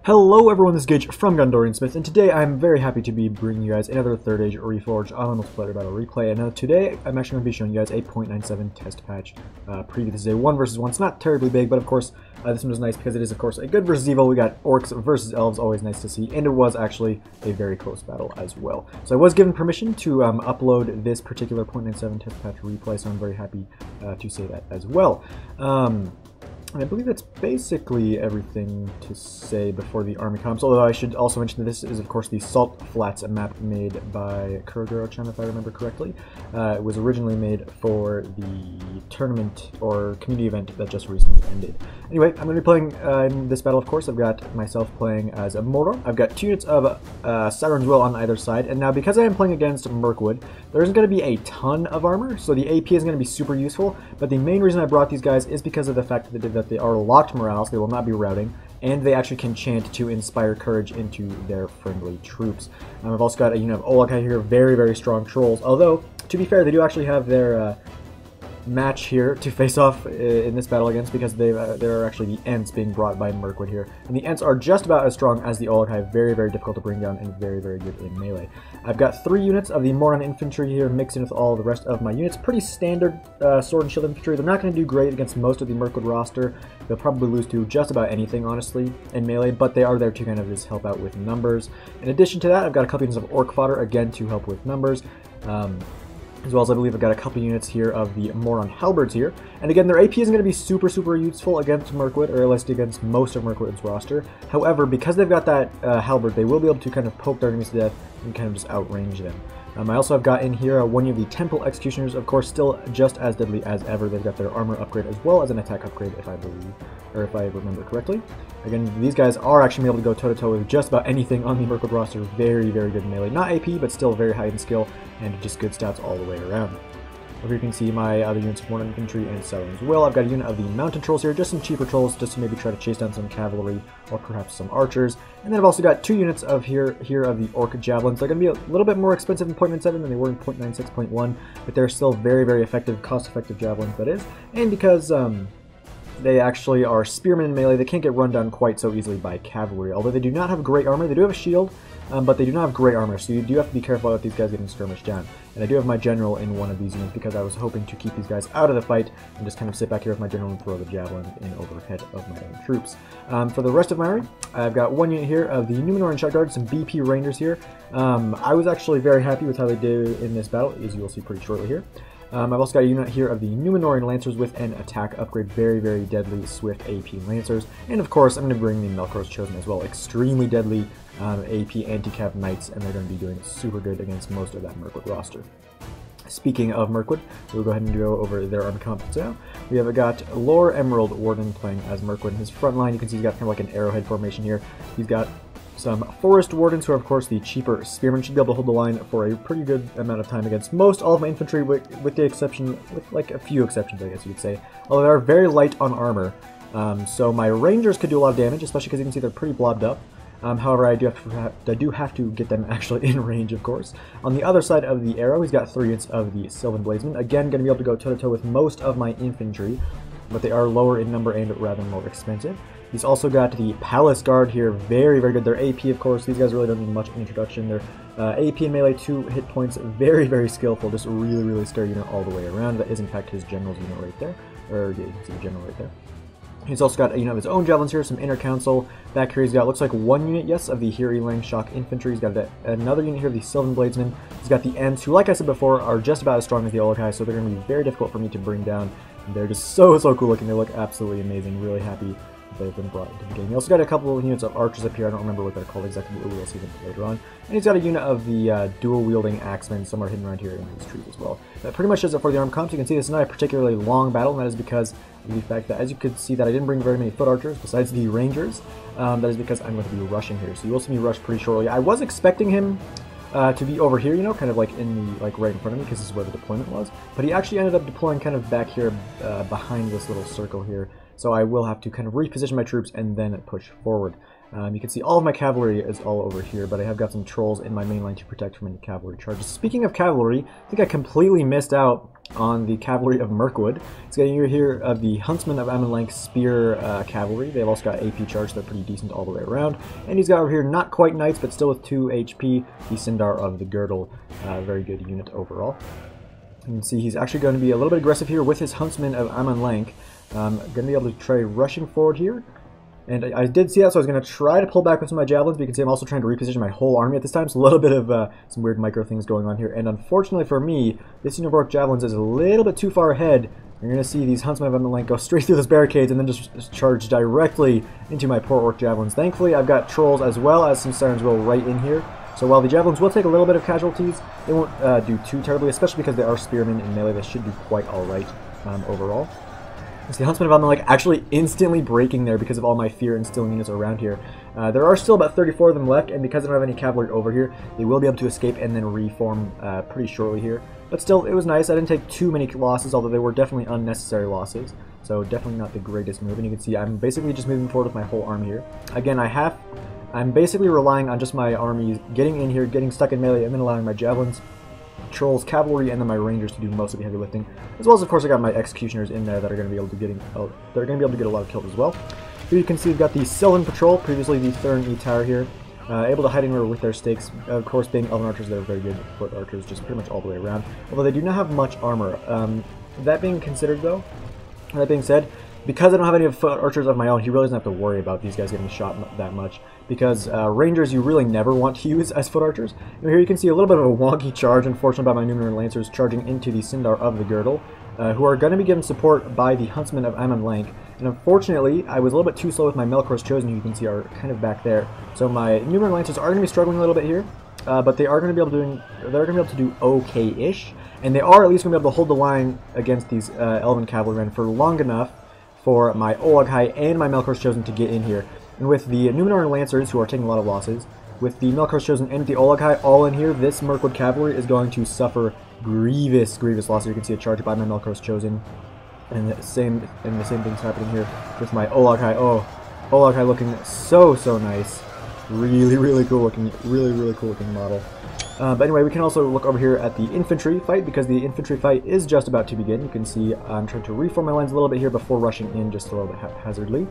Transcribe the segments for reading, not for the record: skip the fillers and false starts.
Hello everyone, this is Gage from Gondorian Smith, and today I'm very happy to be bringing you guys another Third Age Reforged Online Multiplayer Battle Replay. And today I'm actually going to be showing you guys a .97 test patch preview. This is a 1 versus 1. It's not terribly big, but of course this one is nice because it is of course a good versus evil. We got orcs versus elves, always nice to see, and it was actually a very close battle as well. So I was given permission to upload this particular .97 test patch replay, so I'm very happy to say that as well. And I believe that's basically everything to say before the army comps, although I should also mention that this is, of course, the Salt Flats, a map made by Kuroguro-chan, if I remember correctly. It was originally made for the tournament or community event that just recently ended. Anyway, I'm going to be playing in this battle, of course. I've got myself playing as a MORDOR. I've got 2 units of Siren's Will on either side, and now because I am playing against MIRKWOOD, there isn't going to be a ton of armor, so the AP is going to be super useful, but the main reason I brought these guys is because of the fact that they are locked morales, they will not be routing, and they actually can chant to inspire courage into their friendly troops. I've also got a unit of Olakai here, very, very strong trolls, although, to be fair, they do actually have their match here to face off in this battle against, because there are actually the Ents being brought by Mirkwood here. And the Ents are just about as strong as the Olakai, very, very difficult to bring down and very, very good in melee. I've got 3 units of the MORDOR infantry here mixed in with all the rest of my units. Pretty standard sword and shield infantry. They're not going to do great against most of the Mirkwood roster. They'll probably lose to just about anything, honestly, in melee, but they are there to kind of just help out with numbers. In addition to that, I've got a couple units of Orc fodder, again, to help with numbers. As well as I believe I've got a couple units here of the MORDOR halberds here. And again, their AP isn't going to be super, super useful against Mirkwood, or at least against most of Mirkwood's roster. However, because they've got that halberd, they will be able to kind of poke their enemies to death and kind of just outrange them. I also have got in here one of the Temple Executioners, of course, still just as deadly as ever. They've got their armor upgrade as well as an attack upgrade, if I believe, or if I remember correctly. Again, these guys are actually able to go toe-to-toe with just about anything on the Mirkwood roster. Very, very good in melee. Not AP, but still very high in skill, and just good stats all the way around. Over here you can see my other units of MORDOR infantry and Siren's Will. I've got a unit of the mounted trolls here, just some cheaper trolls, just to maybe try to chase down some cavalry or perhaps some archers. And then I've also got 2 units of here of the Orc javelins. They're going to be a little bit more expensive in .97 than they were in .96.1, but they're still very, very effective, cost-effective javelins, that is. And because they actually are spearmen in melee, they can't get run down quite so easily by cavalry. Although they do not have great armor, they do have a shield, but they do not have great armor, so you do have to be careful about these guys getting skirmished down. And I do have my general in one of these units because I was hoping to keep these guys out of the fight and just kind of sit back here with my general and throw the javelin in overhead of my own troops. For the rest of my army, I've got 1 unit here of the Numenorean Shot Guard, some BP Rangers here. I was actually very happy with how they did in this battle, as you will see pretty shortly here. I've also got a unit here of the Numenorean Lancers with an attack upgrade, very, very deadly, swift AP Lancers. And of course, I'm going to bring the Melkor's Chosen as well, extremely deadly AP anti-cav Knights, and they're going to be doing super good against most of that Mirkwood roster. Speaking of Mirkwood, we'll go ahead and go over their army comps now. We have got Lore Emerald Warden playing as Mirkwood. In his front line, you can see he's got kind of like an arrowhead formation here. He's got some Forest Wardens, who are of course the cheaper spearmen, should be able to hold the line for a pretty good amount of time against most all of my infantry, with the exception, with like a few exceptions, I guess you could say. Although they are very light on armor, so my Rangers could do a lot of damage, especially because you can see they're pretty blobbed up. However, I do have to get them actually in range, of course. On the other side of the arrow, he's got 3 units of the Sylvan Bladesmen. Again, going to be able to go toe-to-toe with most of my infantry, but they are lower in number and rather more expensive. He's also got the Palace Guard here, very, very good. Their AP, of course, these guys really don't need much introduction. Their AP and melee 2 hit points, very, very skillful, just a really, really scary unit all the way around. That is, in fact, his general's unit right there, or yeah, you can see the general right there. He's also got a unit of his own javelins here, some inner council. Back here he's got, looks like 1 unit, yes, of the Hiri Lang Shock infantry. He's got another unit here of the Sylvan Bladesmen. He's got the Ents, who, like I said before, are just about as strong as the Olakai, so they're going to be very difficult for me to bring down. And they're just so, so cool looking. They look absolutely amazing. Really happy they've been brought into the game. He also got a couple of units of archers up here. I don't remember what they're called exactly, but we'll see them later on. And he's got a unit of the dual-wielding axemen somewhere hidden around here in these trees as well. That pretty much does it for the arm comps. You can see this is not a particularly long battle, and that is because of the fact that, as you could see, that I didn't bring very many foot archers besides the Rangers. That is because I'm going to be rushing here. So you will see me rush pretty shortly. I was expecting him to be over here, you know, kind of like in the, right in front of me, because this is where the deployment was. But he actually ended up deploying kind of back here behind this little circle here. so I will have to kind of reposition my troops and then push forward. You can see all of my cavalry is all over here, but I have got some trolls in my main line to protect from any cavalry charges. Speaking of cavalry, I think I completely missed out on the cavalry of Mirkwood. It's getting here of the Huntsman of Amonlank Spear cavalry. They've also got AP charge, they're pretty decent all the way around. And he's got over here, not quite knights, but still with 2 HP, the Sindar of the Girdle. Very good unit overall. You can see he's actually going to be a little bit aggressive here with his Huntsman of Amonlank. Going to be able to try rushing forward here. And I did see that, so I was going to try to pull back with some of my javelins, but you can see I'm also trying to reposition my whole army at this time, so a little bit of some weird micro things going on here. And unfortunately for me, this Univork Javelins is a little bit too far ahead. You're going to see these Huntsmen of Amonlank go straight through those barricades and then just charge directly into my poor Orc Javelins. Thankfully, I've got Trolls as well as some Sirens Will right in here. So while the Javelins will take a little bit of casualties, they won't do too terribly, especially because they are Spearmen in melee. They should do quite alright overall. It's the Huntsman of Amonlank actually instantly breaking there because of all my fear instilling units around here. There are still about 34 of them left, and because I don't have any cavalry over here, they will be able to escape and then reform pretty shortly here. But still, it was nice. I didn't take too many losses, although they were definitely unnecessary losses. So definitely not the greatest move. And you can see I'm basically just moving forward with my whole army here. Again, I'm basically relying on just my armies getting in here, getting stuck in melee, and then allowing my javelins, Trolls, cavalry, and then my rangers to do most of the heavy lifting, as well as of course I got my executioners in there that are going to be able to get a lot of kills as well. Here you can see we've got the Sylvan Patrol, previously the Thurn E Tower here, able to hide anywhere with their stakes. Of course, being Elven archers, they're very good foot archers, just pretty much all the way around. Although they do not have much armor. That being considered, though, that being said, because I don't have any foot archers of my own, he really doesn't have to worry about these guys getting shot that much. Because rangers you really never want to use as foot archers. And here you can see a little bit of a wonky charge, unfortunately, by my Numenor Lancers charging into the Sindar of the Girdle, who are going to be given support by the Huntsman of Amonlank. And unfortunately, I was a little bit too slow with my Melkor's Chosen, who you can see are kind of back there. So my Numenor Lancers are going to be struggling a little bit here, but they are going to be able to do okay-ish, and they are at least going to be able to hold the line against these Elven cavalrymen for long enough for my Olaghai and my Melkor's Chosen to get in here. And with the Numenor Lancers, who are taking a lot of losses, with the Melkor's Chosen and the Olaghai all in here, this Mirkwood cavalry is going to suffer grievous losses. You can see a charge by my Melkor's Chosen, and the same thing's happening here with my Olaghai. Oh, Olaghai looking so nice, really cool looking, really cool looking model. But anyway, we can also look over here at the infantry fight, because the infantry fight is just about to begin. You can see I'm trying to reform my lines a little bit here before rushing in just a little bit haphazardly.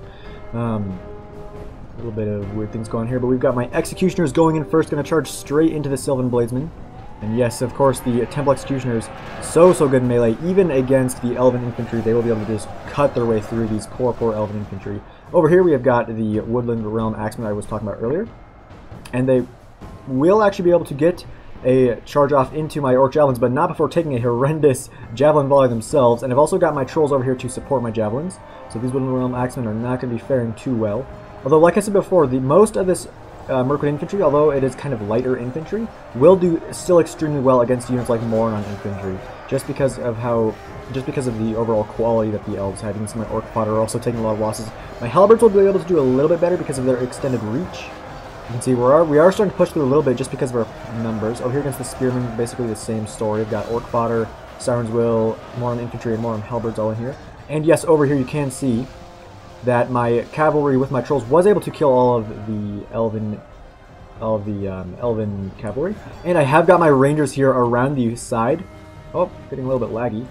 A little bit of weird things going here, but we've got my executioners going in first, going to charge straight into the Sylvan Bladesmen. And yes, of course, the Temple Executioners, so good in melee. Even against the Elven Infantry, they will be able to just cut their way through these poor Elven Infantry. Over here we have got the Woodland Realm Axemen I was talking about earlier. And they will actually be able to get a charge off into my Orc Javelins, but not before taking a horrendous Javelin volley themselves. And I've also got my Trolls over here to support my Javelins. So these Woodland Realm Axemen are not going to be faring too well. Although, like I said before, most of this Mirkwood infantry, although it is kind of lighter infantry, will do still extremely well against units like Moron infantry, just because of the overall quality that the elves have. You can see my Orc fodder are also taking a lot of losses. My Halberds will be able to do a little bit better because of their extended reach. You can see we are starting to push through a little bit just because of our numbers. Over here against the Spearmen, basically the same story. We've got Orc fodder, Siren's Will, Moron infantry, and Moron Halberds all in here. And yes, over here you can see that my cavalry with my Trolls was able to kill all of the Elven cavalry. And I have got my Rangers here around the side. Oh, getting a little bit laggy.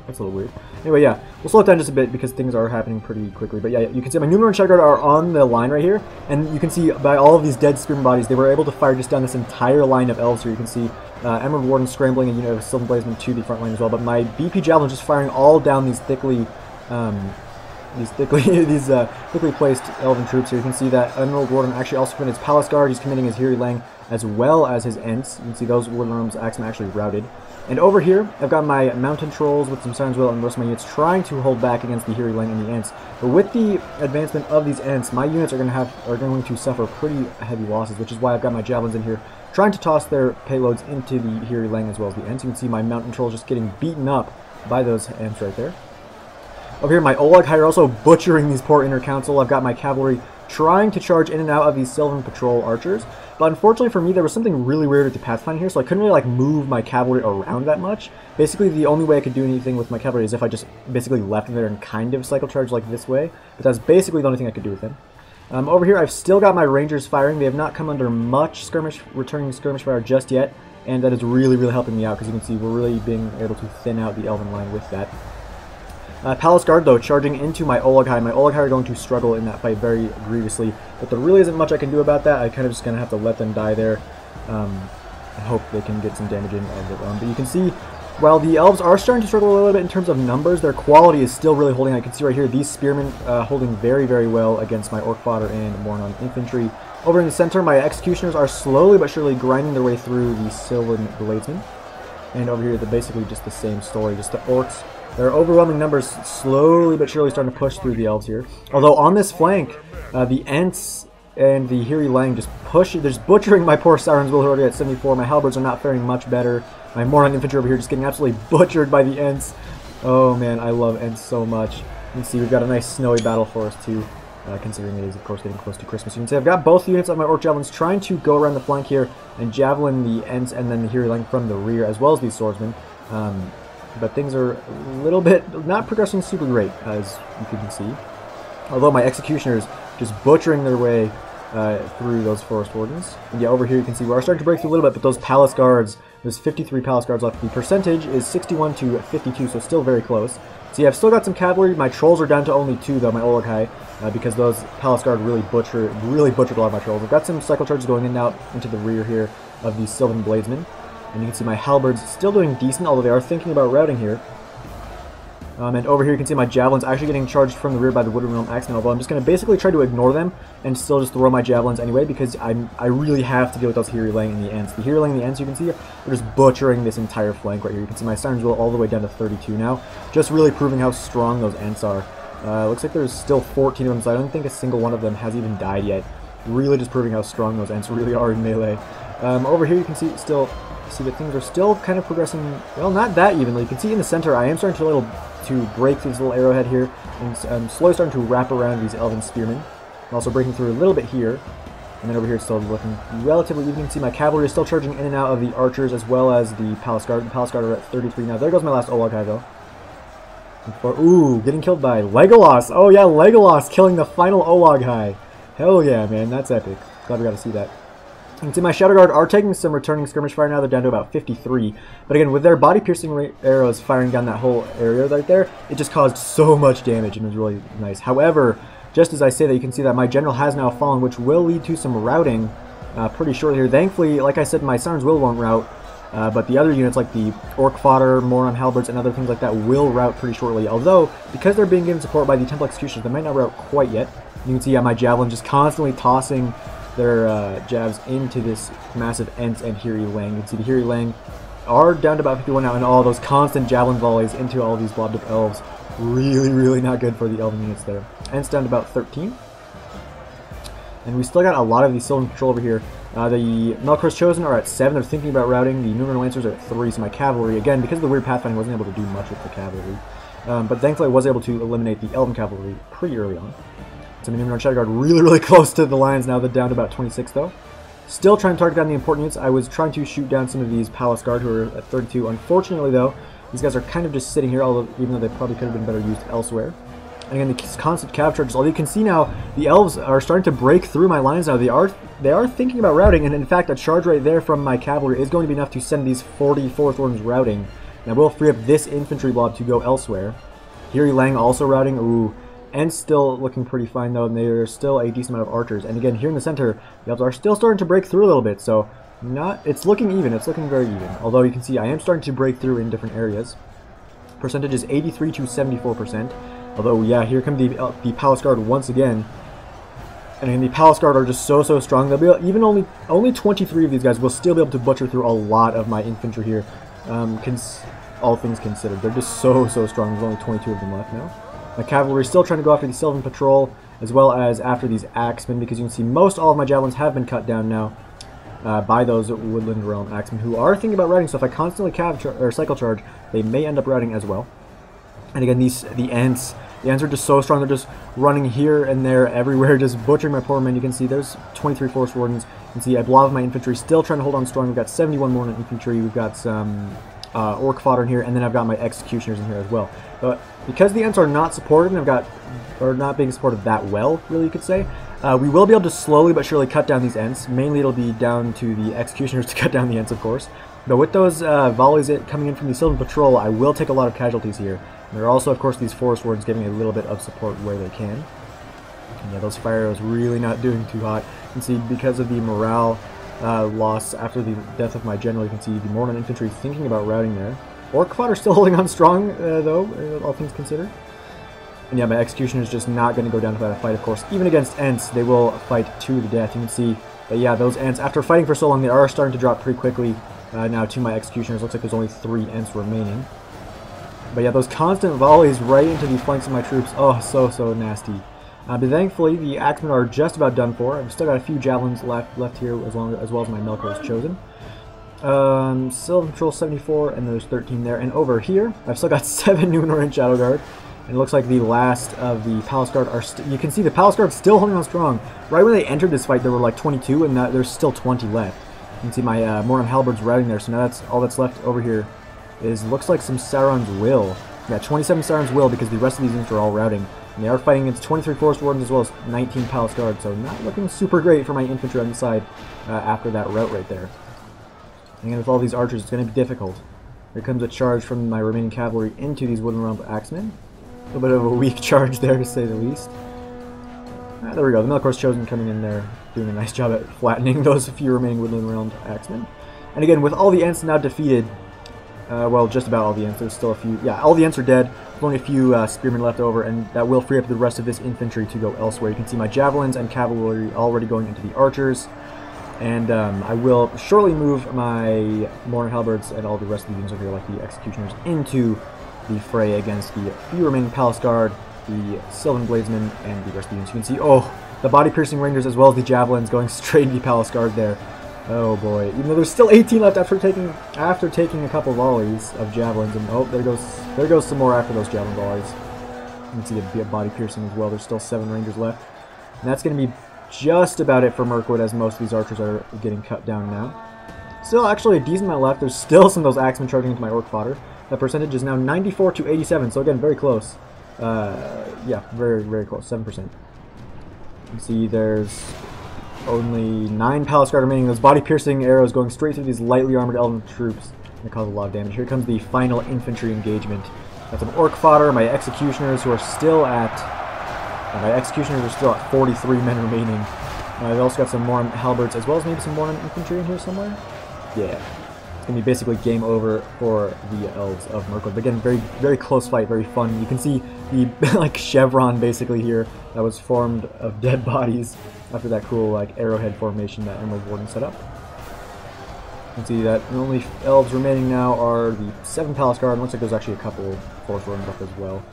That's a little weird. Anyway, yeah, we'll slow it down just a bit because things are happening pretty quickly. But yeah, you can see my Numenor and Shadowguard are on the line right here. And you can see by all of these dead Spearman bodies, they were able to fire just down this entire line of Elves here. You can see Emerald Warden scrambling and of Sylvan Bladesmen to the front line as well. But my BP Javelin just firing all down these thickly placed Elven troops here. You can see that Emerald Warden actually also committed his Palace Guard. He's committing his Hiri Lang as well as his Ents. You can see those Woodland Realms Axemen actually routed. And over here, I've got my Mountain Trolls with some Siren's Will and the rest of my units trying to hold back against the Hiri Lang and the Ents. But with the advancement of these Ents, my units are going to suffer pretty heavy losses, which is why I've got my Javelins in here trying to toss their payloads into the Hiri Lang as well as the Ents. You can see my Mountain Trolls just getting beaten up by those Ents right there. Over here, my Olaghai are also butchering these poor Inner Council. I've got my cavalry trying to charge in and out of these Sylvan Patrol archers. But unfortunately for me, there was something really weird with the pathfinder here, so I couldn't really like move my cavalry around that much. Basically, the only way I could do anything with my cavalry is if I just basically left it there and kind of cycle charge like this way. But that's basically the only thing I could do with him. Over here, I've still got my Rangers firing. They have not come under much returning skirmish fire just yet, and that is really, really helping me out, because you can see we're really being able to thin out the Elven line with that. Palace Guard, though, charging into my Olaghai. My Olaghai are going to struggle in that fight very grievously, but there really isn't much I can do about that. I kind of just going to have to let them die there. I hope they can get some damage in of their own. But you can see, while the Elves are starting to struggle a little bit in terms of numbers, their quality is still really holding. I can see right here, these Spearmen holding very, very well against my Orc Fodder and Mornon infantry. Over in the center, my Executioners are slowly but surely grinding their way through the Sylvan Bladesmen. And over here, they're basically just the same story, just the Orcs. Their overwhelming numbers slowly but surely starting to push through the Elves here. Although on this flank, the Ents and the Hiri Lang just butchering my poor Sirens Will, who are already at 74. My Halberds are not faring much better. My Mornon infantry over here just getting absolutely butchered by the Ents. Oh man, I love Ents so much. You can see we've got a nice snowy battle for us too, considering it is of course getting close to Christmas. You can see I've got both units of my Orc Javelins trying to go around the flank here and javelin the Ents and then the Hiri Lang from the rear, as well as these swordsmen. But things are a little bit not progressing super great, as you can see. Although my Executioners just butchering their way through those Forest Wardens. And yeah, over here you can see we are starting to break through a little bit, but those Palace Guards, there's 53 Palace Guards left. The percentage is 61 to 52, so still very close. So yeah, I've still got some cavalry. My Trolls are down to only 2 though, my Olaghai, because those Palace Guard really butchered a lot of my Trolls. I've got some cycle charges going in and out into the rear here of these Sylvan Bladesmen. And you can see my Halberds still doing decent, although they are thinking about routing here. And over here you can see my Javelins actually getting charged from the rear by the Woodland Realm Axemen, although I'm just going to basically try to ignore them and still just throw my Javelins anyway, because I really have to deal with those Hiri Lang and the Ents. The Hiri Lang and the Ents, you can see, are just butchering this entire flank right here. You can see my Sirens Will all the way down to 32 now, just really proving how strong those Ents are. Looks like there's still 14 of them, so I don't think a single one of them has even died yet. Really just proving how strong those Ents really are in melee. Over here you can see that things are still kind of progressing, well, not that evenly. You can see in the center I am starting to break through this little arrowhead here, and I'm slowly starting to wrap around these Elven Spearmen. I'm also breaking through a little bit here, and then over here it's still looking relatively even. You can see my cavalry is still charging in and out of the archers as well as the Palace Guard. The Palace Guard are at 33 now. There goes my last Olaghai though. Ooh, getting killed by Legolas. Oh yeah, Legolas killing the final Olaghai. Hell yeah, man, that's epic. Glad we got to see that. You can see my Shadow Guard are taking some returning skirmish fire now. They're down to about 53. But again, with their body-piercing arrows firing down that whole area right there, it just caused so much damage and it was really nice. However, just as I say that, you can see that my general has now fallen, which will lead to some routing pretty shortly here. Thankfully, like I said, my Sirens Will won't rout, but the other units like the Orc Fodder, Mornon Halberds, and other things like that will rout pretty shortly. Although, because they're being given support by the Temple Executioners, they might not rout quite yet. You can see my Javelin just constantly tossing their jabs into this massive Ents and Hiri Lang. You can see the Hiri Lang are down to about 51 now, and all those constant javelin volleys into all these blobbed up elves. Really, really not good for the Elven units there. Ents down to about 13. And we still got a lot of these Sylvan Patrol over here. The Melkor's Chosen are at 7. They're thinking about routing. The Numenor Lancers are at 3. So my cavalry, again, because of the weird pathfinding, wasn't able to do much with the cavalry. But thankfully I was able to eliminate the Elven cavalry pretty early on. So my Numenor Shadow Guard really close to the Lions now. They're down to about 26 though. Still trying to target down the important units. I was trying to shoot down some of these Palace Guard who are at 32. Unfortunately though, these guys are kind of just sitting here, although even though they probably could have been better used elsewhere. And again, the constant cav charges. Although you can see now, the Elves are starting to break through my lines now. They are thinking about routing, and in fact, a charge right there from my cavalry is going to be enough to send these 40 Forest Wardens routing. And I will free up this infantry blob to go elsewhere. Hiri Lang also routing. Ooh. And still looking pretty fine though, and there's still a decent amount of archers. And again, here in the center, the Elves are still starting to break through a little bit, so it's looking even. It's looking very even. Although you can see I am starting to break through in different areas. Percentage is 83 to 74%. Although, yeah, here come the Palace Guard once again. And again, the Palace Guard are just so strong. They'll be even only 23 of these guys will still be able to butcher through a lot of my infantry here. All things considered, they're just so strong. There's only 22 of them left now. My cavalry is still trying to go after the Sylvan Patrol, as well as after these Axemen, because you can see most all of my Javelins have been cut down now by those Woodland Realm Axemen, who are thinking about routing, so if I constantly cycle charge, they may end up routing as well. And again, the Ents The Ents are just so strong. They're just running here and there, everywhere, just butchering my poor men. You can see there's 23 Forest Wardens. You can see a blob of my infantry still trying to hold on strong. We've got 71 more infantry. We've got some orc fodder in here, and then I've got my executioners in here as well. But because the Ents are not supported, and are not being supported that well, really, you could say, we will be able to slowly but surely cut down these Ents. Mainly it'll be down to the executioners to cut down the Ents, of course. But with those volleys coming in from the Sylvan Patrol, I will take a lot of casualties here. And there are also, of course, these Forest Wardens giving a little bit of support where they can. And yeah, those fire arrows really not doing too hot. You can see because of the morale loss after the death of my general, you can see the Mordor infantry thinking about routing there. Orc fodder still holding on strong, though, all things considered. And yeah, my executioner is just not going to go down without a fight, of course. Even against Ents, they will fight to the death. You can see that, yeah, those Ents, after fighting for so long, they are starting to drop pretty quickly. Now to my executioners, looks like there's only 3 Ents remaining. But yeah, those constant volleys right into the flanks of my troops, oh, so nasty. But thankfully, the Axemen are just about done for. I've still got a few javelins left here, as well as my Melkor is chosen. Sylvan Patrol 74, and there's 13 there. And over here, I've still got 7 Numenor and Shadow Guard. And it looks like the last of the Palace Guard are you can see the Palace Guard still holding on strong. Right when they entered this fight, there were like 22, and there's still 20 left. You can see my Mordor Halberds routing there, so now that's all that's left over here looks like some Sauron's Will. Yeah, 27 Sauron's Will, because the rest of these units are all routing. And they are fighting against 23 Forest Wardens as well as 19 Palace Guard, so not looking super great for my infantry on the side after that rout right there. And again, with all these archers, it's going to be difficult. Here comes a charge from my remaining cavalry into these Wooden Realm Axemen. A little bit of a weak charge there, to say the least. There we go, the Melkor's Chosen coming in there, doing a nice job at flattening those few remaining Woodland Realm Axemen. And again, with all the Ents now defeated, well, just about all the Ents, there's still a few, yeah, all the Ents are dead, there's only a few Spearmen left over, and that will free up the rest of this infantry to go elsewhere. You can see my Javelins and Cavalry already going into the Archers, and I will shortly move my Mordor Halberds and all the rest of the units over here, like the Executioners, into the fray against the few remaining Palace Guard, the Sylvan Bladesmen, and the rest of the units. You can see, oh, the body-piercing Rangers as well as the Javelins going straight to the Palace Guard there. Oh boy, even though there's still 18 left after taking a couple volleys of Javelins, and oh, there goes some more after those Javelin volleys. You can see the body-piercing as well. There's still 7 Rangers left. And that's going to be just about it for Mirkwood, as most of these archers are getting cut down now. Still actually a decent amount left. There's still some of those Axemen charging into my Orc fodder. That percentage is now 94 to 87, so again, very close. Yeah, very close, 7%. You can see there's only 9 Palace Guard remaining. Those body-piercing arrows going straight through these lightly armored Elven troops. They cause a lot of damage. Here comes the final infantry engagement. Got some Orc fodder, my Executioners, who are still at... my Executioners are still at 43 men remaining. I've also got some more Halberds, as well as maybe some more infantry in here somewhere. Yeah. It's going to be basically game over for the Elves of Mirkwood. But again, very close fight, very fun. You can see the like chevron basically here that was formed of dead bodies after that cool like arrowhead formation that Emerald Warden set up. You can see that the only Elves remaining now are the 7 Palace Guard, and looks like there's actually a couple Forest Wardens up as well.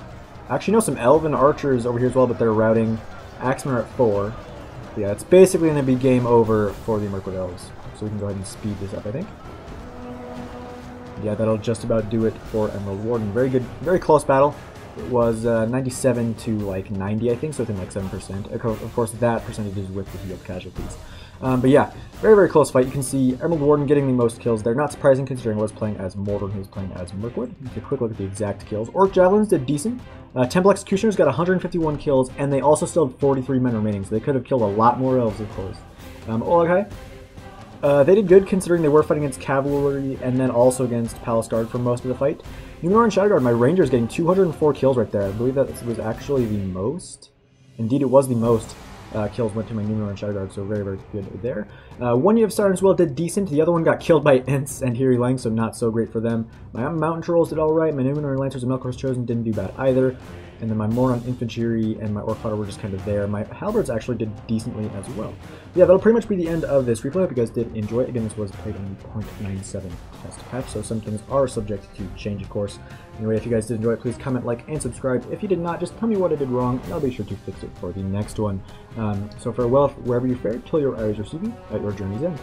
Actually, no, some Elven Archers over here as well, but they're routing. Axemen are at 4. So yeah, it's basically going to be game over for the Mirkwood Elves. So we can go ahead and speed this up, I think. Yeah, that'll just about do it for Emerald Warden. Very good, very close battle. It was 97 to like 90, I think, so within like 7%. Of course, that percentage is with the healed casualties. But yeah, very close fight. You can see Emerald Warden getting the most kills there. Not surprising considering I was playing as Mordor and he was playing as Mirkwood. Take a quick look at the exact kills. Orc Javelins did decent. Temple Executioners got 151 kills, and they also still had 43 men remaining, so they could have killed a lot more Elves, of course. Okay. They did good considering they were fighting against Cavalry and then also against Palace Guard for most of the fight. Numenor and Shadow Guard, my Rangers getting 204 kills right there. I believe that was actually the most. Indeed, it was the most kills went to my Numenor and Shadow Guard, so very good there. One unit of Sauron's Will did decent. The other one got killed by Ents and Heary Lang, so not so great for them. My Mountain Trolls did alright. My Numenor and Lancers and Melkor's Chosen didn't do bad either. And then my Mordor infantry and my Orc fodder were just kind of there. My Halberds actually did decently as well. Yeah, that'll pretty much be the end of this replay. I hope you guys did enjoy it. Again, this was played on the 0.97 test patch, so some things are subject to change, of course. Anyway, if you guys did enjoy it, please comment, like, and subscribe. If you did not, just tell me what I did wrong, and I'll be sure to fix it for the next one. So farewell, wherever you fare, till your eyes receive you at your journey's end.